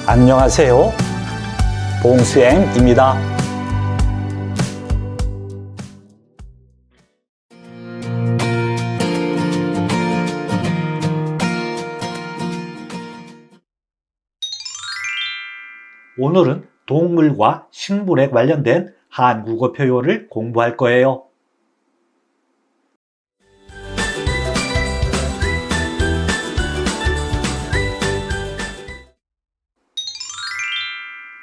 안녕하세요. 봉수행입니다. 오늘은 동물과 식물에 관련된 한국어 표현을 공부할 거예요.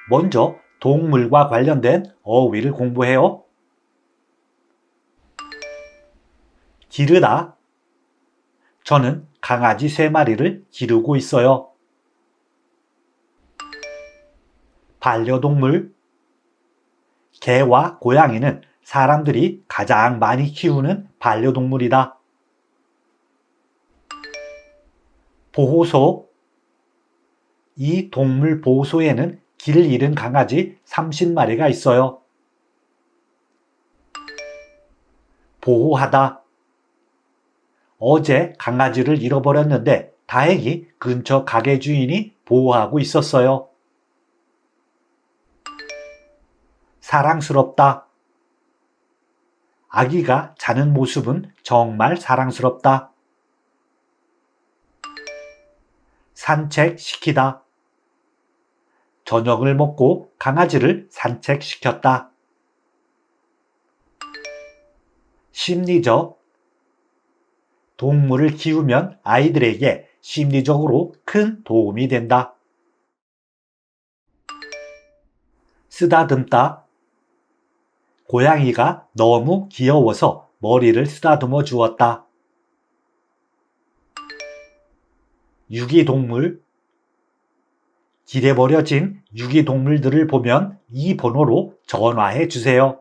먼저 동물과 관련된 어휘를 공부해요. 기르다. 저는 강아지 3마리를 기르고 있어요. 반려동물. 개와 고양이는 사람들이 가장 많이 키우는 반려동물이다. 보호소. 이 동물 보호소에는 길 잃은 강아지 30마리가 있어요. 보호하다. 어제 강아지를 잃어버렸는데 다행히 근처 가게 주인이 보호하고 있었어요. 사랑스럽다. 아기가 자는 모습은 정말 사랑스럽다. 산책시키다. 저녁을 먹고 강아지를 산책시켰다. 심리적. 동물을 키우면 아이들에게 심리적으로 큰 도움이 된다. 쓰다듬다. 고양이가 너무 귀여워서 머리를 쓰다듬어 주었다. 유기동물. 길에 버려진 유기동물들을 보면 이 번호로 전화해 주세요.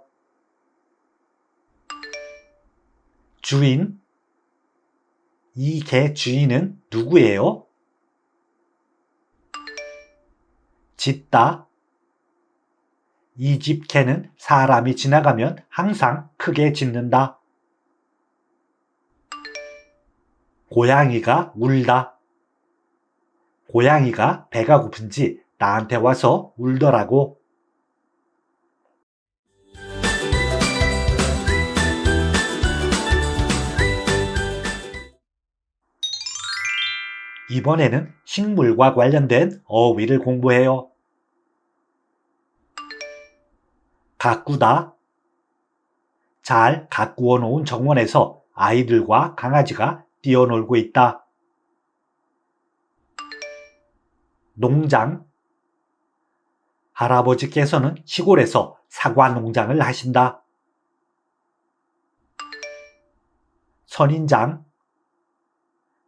주인. 이 개 주인은 누구예요? 짖다. 이 집 개는 사람이 지나가면 항상 크게 짖는다. 고양이가 울다. 고양이가 배가 고픈지 나한테 와서 울더라고. 이번에는 식물과 관련된 어휘를 공부해요. 가꾸다. 잘 가꾸어 놓은 정원에서 아이들과 강아지가 뛰어놀고 있다. 농장. 할아버지께서는 시골에서 사과 농장을 하신다. 선인장.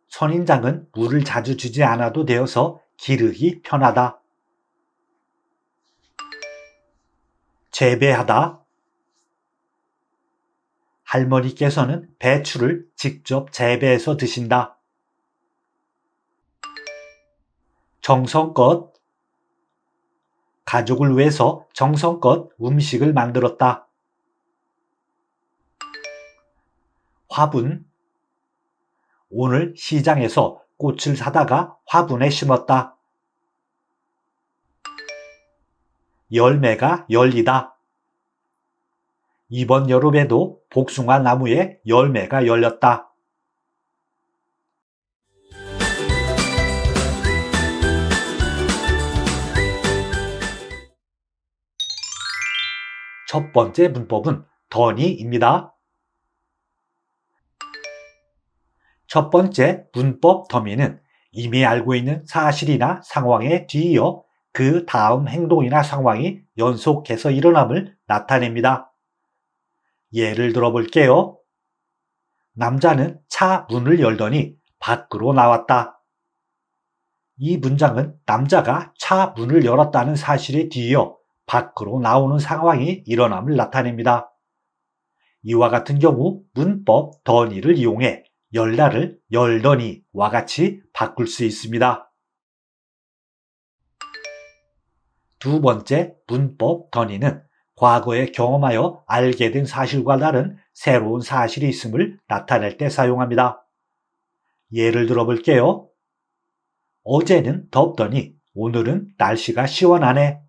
선인장은 물을 자주 주지 않아도 되어서 기르기 편하다. 재배하다. 할머니께서는 배추를 직접 재배해서 드신다. 정성껏. 가족을 위해서 정성껏 음식을 만들었다. 화분. 오늘 시장에서 꽃을 사다가 화분에 심었다. 열매가 열리다. 이번 여름에도 복숭아 나무에 열매가 열렸다. 첫 번째 문법은 더니입니다. 첫 번째 문법 더미는 이미 알고 있는 사실이나 상황에 뒤이어 그 다음 행동이나 상황이 연속해서 일어남을 나타냅니다. 예를 들어 볼게요. 남자는 차 문을 열더니 밖으로 나왔다. 이 문장은 남자가 차 문을 열었다는 사실에 뒤이어 밖으로 나오는 상황이 일어남을 나타냅니다. 이와 같은 경우 문법 더니를 이용해 열다를 열더니와 같이 바꿀 수 있습니다. 두 번째 문법 더니는 과거에 경험하여 알게 된 사실과 다른 새로운 사실이 있음을 나타낼 때 사용합니다. 예를 들어 볼게요. 어제는 덥더니 오늘은 날씨가 시원하네.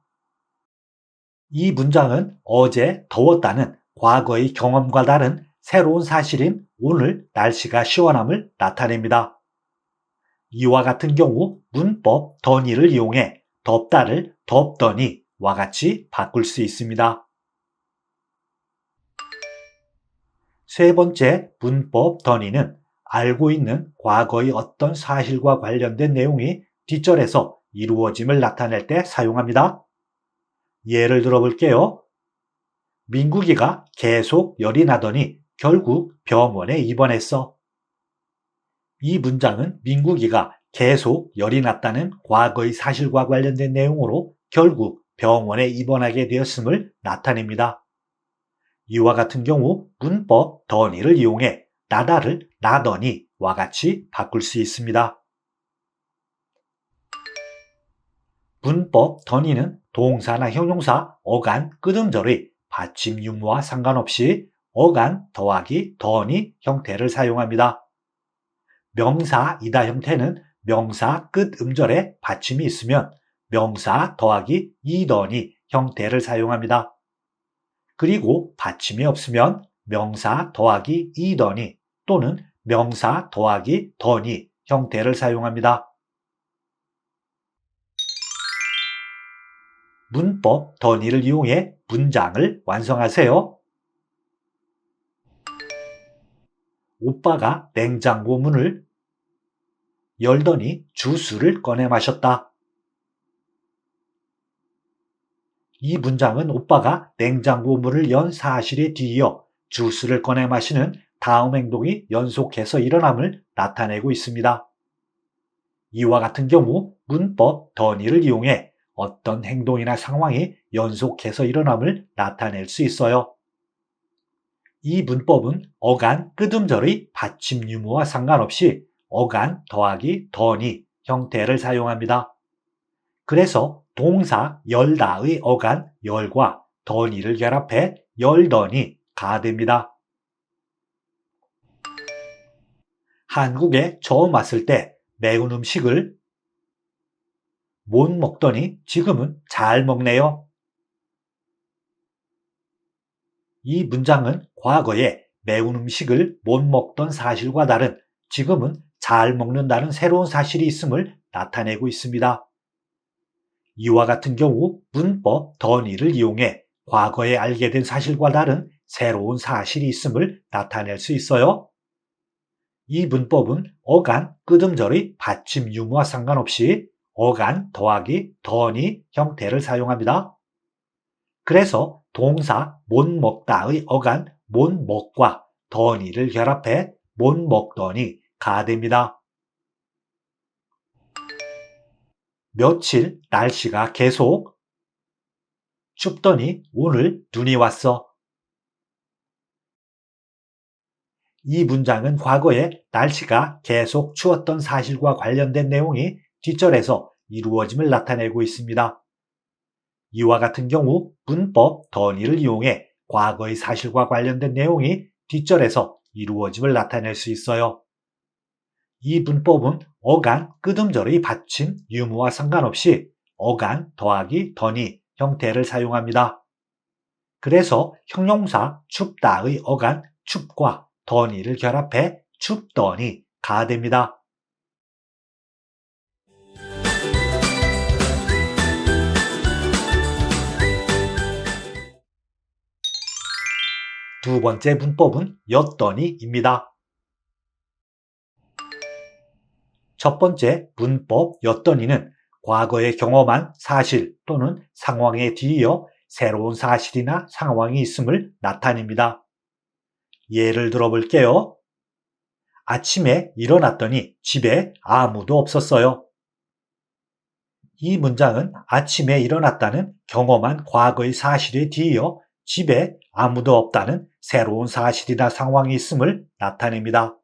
이 문장은 어제 더웠다는 과거의 경험과 다른 새로운 사실인 오늘 날씨가 시원함을 나타냅니다. 이와 같은 경우 문법 더니를 이용해 덥다를 덥더니와 같이 바꿀 수 있습니다. 세 번째 문법 더니는 알고 있는 과거의 어떤 사실과 관련된 내용이 뒷절에서 이루어짐을 나타낼 때 사용합니다. 예를 들어볼게요. 민국이가 계속 열이 나더니 결국 병원에 입원했어. 이 문장은 민국이가 계속 열이 났다는 과거의 사실과 관련된 내용으로 결국 병원에 입원하게 되었음을 나타냅니다. 이와 같은 경우 문법 더니를 이용해 나다를 나더니와 같이 바꿀 수 있습니다. 문법 더니는 동사나 형용사, 어간, 끄듬절의 받침 유무와 상관없이 어간 더하기 더니 형태를 사용합니다. 명사 이다 형태는 명사 끝 음절에 받침이 있으면 명사 더하기 이더니 형태를 사용합니다. 그리고 받침이 없으면 명사 더하기 이더니 또는 명사 더하기 더니 형태를 사용합니다. 문법 더니를 이용해 문장을 완성하세요. 오빠가 냉장고 문을 열더니 주스를 꺼내 마셨다. 이 문장은 오빠가 냉장고 문을 연 사실에 뒤이어 주스를 꺼내 마시는 다음 행동이 연속해서 일어남을 나타내고 있습니다. 이와 같은 경우 문법 더니를 이용해 어떤 행동이나 상황이 연속해서 일어남을 나타낼 수 있어요. 이 문법은 어간 끄듬절의 받침 유무와 상관없이 어간 더하기 더니 형태를 사용합니다. 그래서 동사 열다의 어간 열과 더니를 결합해 열더니가 됩니다. 한국에 처음 왔을 때 매운 음식을 못 먹더니 지금은 잘 먹네요. 이 문장은 과거에 매운 음식을 못 먹던 사실과 다른 지금은 잘 먹는다는 새로운 사실이 있음을 나타내고 있습니다. 이와 같은 경우 문법 더니를 이용해 과거에 알게 된 사실과 다른 새로운 사실이 있음을 나타낼 수 있어요. 이 문법은 어간 끄듬절의 받침 유무와 상관없이 어간 더하기 더니 형태를 사용합니다. 그래서 동사 못 먹다의 어간 못 먹과 더니를 결합해 못 먹더니가 됩니다. 며칠 날씨가 계속 춥더니 오늘 눈이 왔어. 이 문장은 과거에 날씨가 계속 추웠던 사실과 관련된 내용이 뒷절에서 이루어짐을 나타내고 있습니다. 이와 같은 경우 문법 더니를 이용해 과거의 사실과 관련된 내용이 뒷절에서 이루어짐을 나타낼 수 있어요. 이 문법은 어간 끄듬절의 받침 유무와 상관없이 어간 더하기 더니 형태를 사용합니다. 그래서 형용사 춥다의 어간 춥과 더니를 결합해 춥더니가 됩니다. 두 번째 문법은 였더니입니다. 첫 번째 문법 였더니는 과거에 경험한 사실 또는 상황에 뒤이어 새로운 사실이나 상황이 있음을 나타냅니다. 예를 들어볼게요. 아침에 일어났더니 집에 아무도 없었어요. 이 문장은 아침에 일어났다는 경험한 과거의 사실에 뒤이어 집에 아무도 없다는 새로운 사실이나 상황이 있음을 나타냅니다.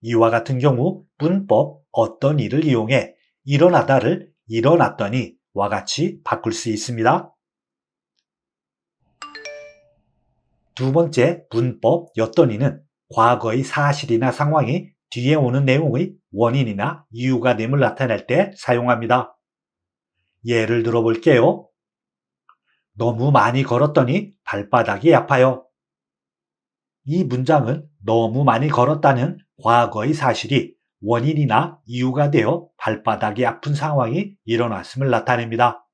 이와 같은 경우 문법 어떤 일을 이용해 일어나다를 일어났더니와 같이 바꿀 수 있습니다. 두 번째 문법 였더니는 과거의 사실이나 상황이 뒤에 오는 내용의 원인이나 이유가 됨을 나타낼 때 사용합니다. 예를 들어 볼게요. 너무 많이 걸었더니 발바닥이 아파요. 이 문장은 너무 많이 걸었다는 과거의 사실이 원인이나 이유가 되어 발바닥이 아픈 상황이 일어났음을 나타냅니다.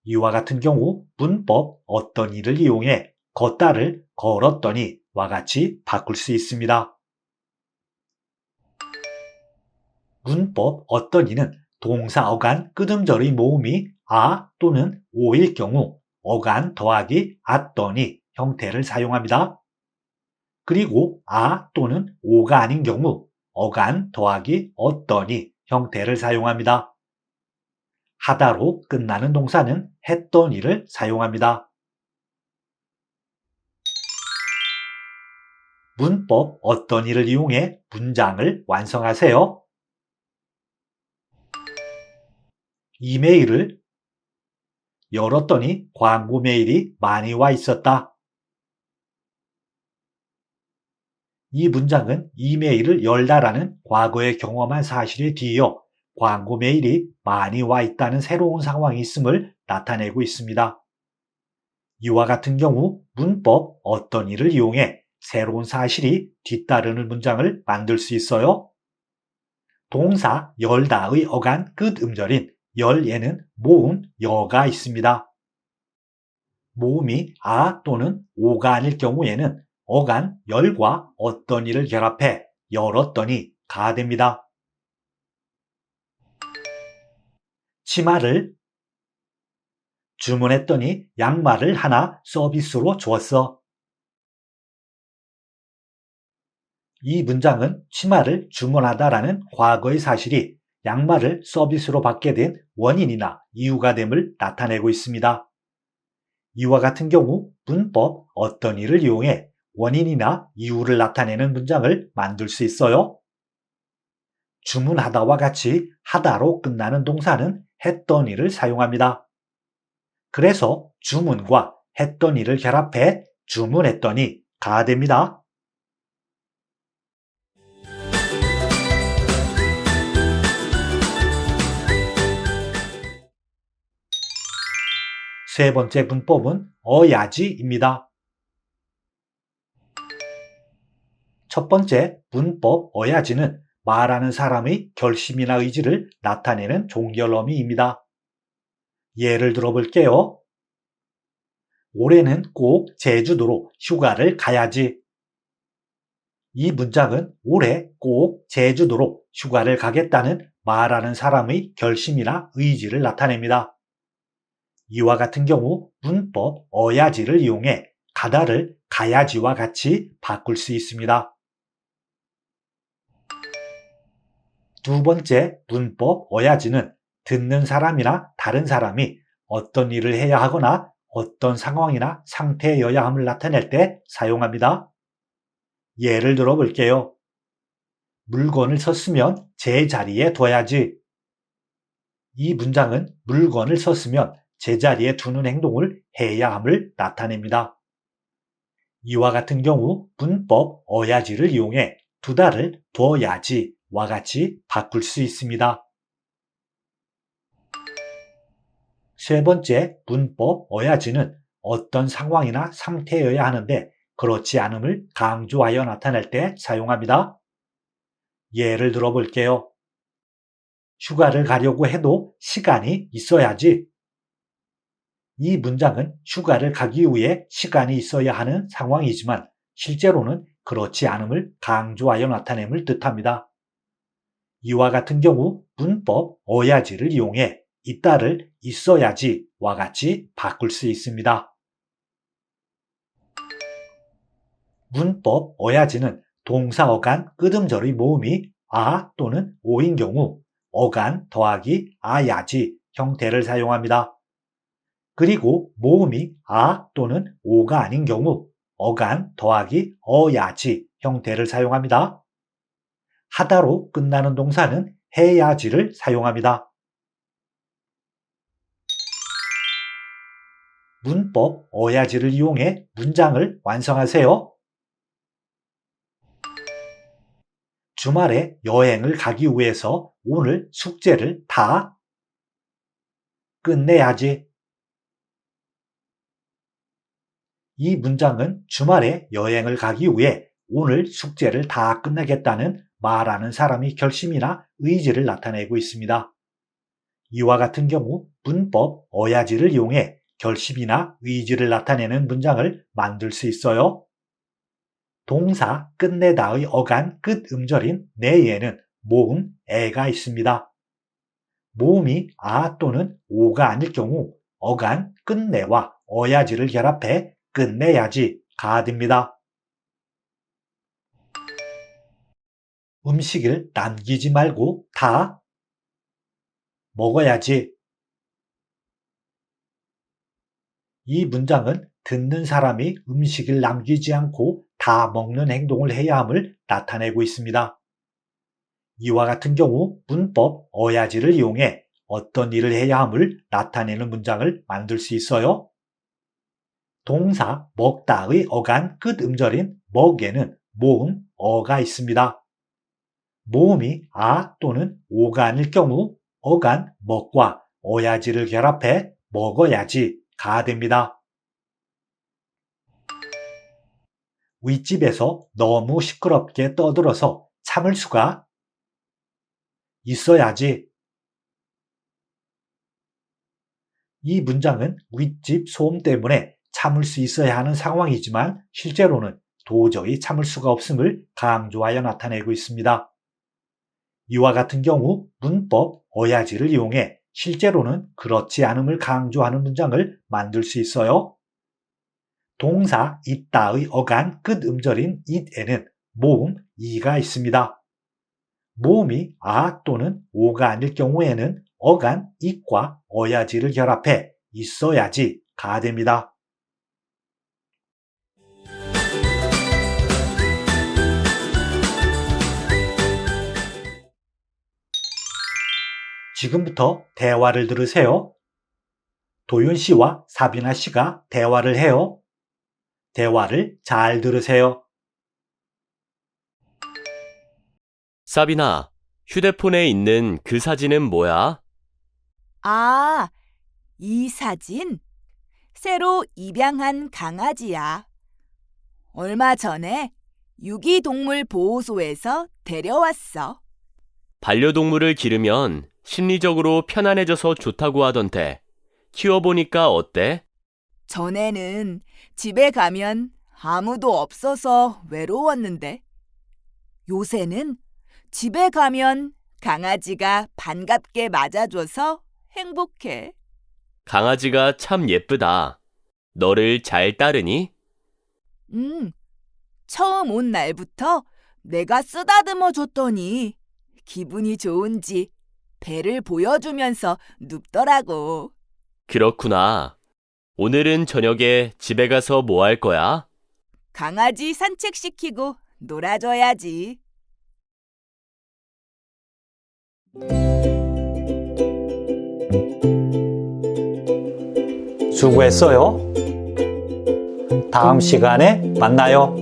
이와 같은 경우 문법 어떤 이를 이용해 걷다를 걸었더니 와 같이 바꿀 수 있습니다. 문법 어떤 이는 동사 어간 끄듬절의 모음이 아 또는 오일 경우 어간 더하기 앗더니 형태를 사용합니다. 그리고 아 또는 오가 아닌 경우 어간 더하기 어떠니 형태를 사용합니다. 하다로 끝나는 동사는 했더니를 사용합니다. 문법 어떠니를 이용해 문장을 완성하세요. 이메일을 열었더니 광고 메일이 많이 와 있었다. 이 문장은 이메일을 열다라는 과거에 경험한 사실에 뒤이어 광고 메일이 많이 와 있다는 새로운 상황이 있음을 나타내고 있습니다. 이와 같은 경우 문법 어떤 이를 이용해 새로운 사실이 뒤따르는 문장을 만들 수 있어요. 동사 열다의 어간 끝 음절인 열에는 모음 여가 있습니다. 모음이 아 또는 오가 아닐 경우에는 어간 열과 어떤 이를 결합해 열었더니 가 됩니다. 치마를 주문했더니 양말을 하나 서비스로 주었어. 이 문장은 치마를 주문하다라는 과거의 사실이 양말을 서비스로 받게 된 원인이나 이유가 됨을 나타내고 있습니다. 이와 같은 경우 문법 어떤 이를 이용해 원인이나 이유를 나타내는 문장을 만들 수 있어요. 주문하다와 같이 하다로 끝나는 동사는 했던 일을 사용합니다. 그래서 주문과 했던 일을 결합해 주문했더니 가 됩니다. 세 번째 문법은 어야지입니다. 첫 번째 문법 어야지는 말하는 사람의 결심이나 의지를 나타내는 종결어미입니다. 예를 들어 볼게요. 올해는 꼭 제주도로 휴가를 가야지. 이 문장은 올해 꼭 제주도로 휴가를 가겠다는 말하는 사람의 결심이나 의지를 나타냅니다. 이와 같은 경우 문법 어야지를 이용해 가다를 가야지와 같이 바꿀 수 있습니다. 두 번째 문법 어야지는 듣는 사람이나 다른 사람이 어떤 일을 해야 하거나 어떤 상황이나 상태여야 함을 나타낼 때 사용합니다. 예를 들어 볼게요. 물건을 썼으면 제자리에 둬야지. 이 문장은 물건을 썼으면 제자리에 두는 행동을 해야 함을 나타냅니다. 이와 같은 경우 문법 어야지를 이용해 두다를 둬야지와 같이 바꿀 수 있습니다. 세 번째 문법 어야지는 어떤 상황이나 상태여야 하는데 그렇지 않음을 강조하여 나타낼 때 사용합니다. 예를 들어 볼게요. 휴가를 가려고 해도 시간이 있어야지. 이 문장은 휴가를 가기 위해 시간이 있어야 하는 상황이지만 실제로는 그렇지 않음을 강조하여 나타냄을 뜻합니다. 이와 같은 경우 문법 어야지를 이용해 있다를 있어야지와 같이 바꿀 수 있습니다. 문법 어야지는 동사 어간 끄듬절의 모음이 아 또는 오인 경우 어간 더하기 아야지 형태를 사용합니다. 그리고 모음이 아 또는 오가 아닌 경우 어간 더하기 어야지 형태를 사용합니다. 하다로 끝나는 동사는 해야지를 사용합니다. 문법 어야지를 이용해 문장을 완성하세요. 주말에 여행을 가기 위해서 오늘 숙제를 다 끝내야지. 이 문장은 주말에 여행을 가기 위해 오늘 숙제를 다 끝내겠다는 말하는 사람의 결심이나 의지를 나타내고 있습니다. 이와 같은 경우 문법 어야지를 이용해 결심이나 의지를 나타내는 문장을 만들 수 있어요. 동사 끝내다의 어간 끝 음절인 내에는 모음 에가 있습니다. 모음이 아 또는 오가 아닐 경우 어간 끝내와 어야지를 결합해 끝내야지가 됩니다. 음식을 남기지 말고 다 먹어야지. 이 문장은 듣는 사람이 음식을 남기지 않고 다 먹는 행동을 해야 함을 나타내고 있습니다. 이와 같은 경우 문법 어야지를 이용해 어떤 일을 해야 함을 나타내는 문장을 만들 수 있어요. 동사 먹다의 어간 끝 음절인 먹에는 모음 어가 있습니다. 모음이 아 또는 오가 아닐 경우 어간 먹과 어야지를 결합해 먹어야지가 됩니다. 윗집에서 너무 시끄럽게 떠들어서 참을 수가 있어야지. 이 문장은 윗집 소음 때문에 참을 수 있어야 하는 상황이지만 실제로는 도저히 참을 수가 없음을 강조하여 나타내고 있습니다. 이와 같은 경우 문법 어야지를 이용해 실제로는 그렇지 않음을 강조하는 문장을 만들 수 있어요. 동사 있다의 어간 끝 음절인 it에는 모음 이가 있습니다. 모음이 아 또는 오가 아닐 경우에는 어간 it과 어야지를 결합해 있어야지가 됩니다. 지금부터 대화를 들으세요. 도윤 씨와 사비나 씨가 대화를 해요. 대화를 잘 들으세요. 사비나, 휴대폰에 있는 그 사진은 뭐야? 아, 이 사진? 새로 입양한 강아지야. 얼마 전에 유기동물 보호소에서 데려왔어. 반려동물을 기르면 심리적으로 편안해져서 좋다고 하던데, 키워보니까 어때? 전에는 집에 가면 아무도 없어서 외로웠는데, 요새는 집에 가면 강아지가 반갑게 맞아줘서 행복해. 강아지가 참 예쁘다. 너를 잘 따르니? 처음 온 날부터 내가 쓰다듬어 줬더니 기분이 좋은지 배를 보여주면서 눕더라고. 그렇구나. 오늘은 저녁에 집에 가서 뭐 할 거야? 강아지 산책시키고 놀아줘야지. 수고했어요. 다음 시간에 만나요.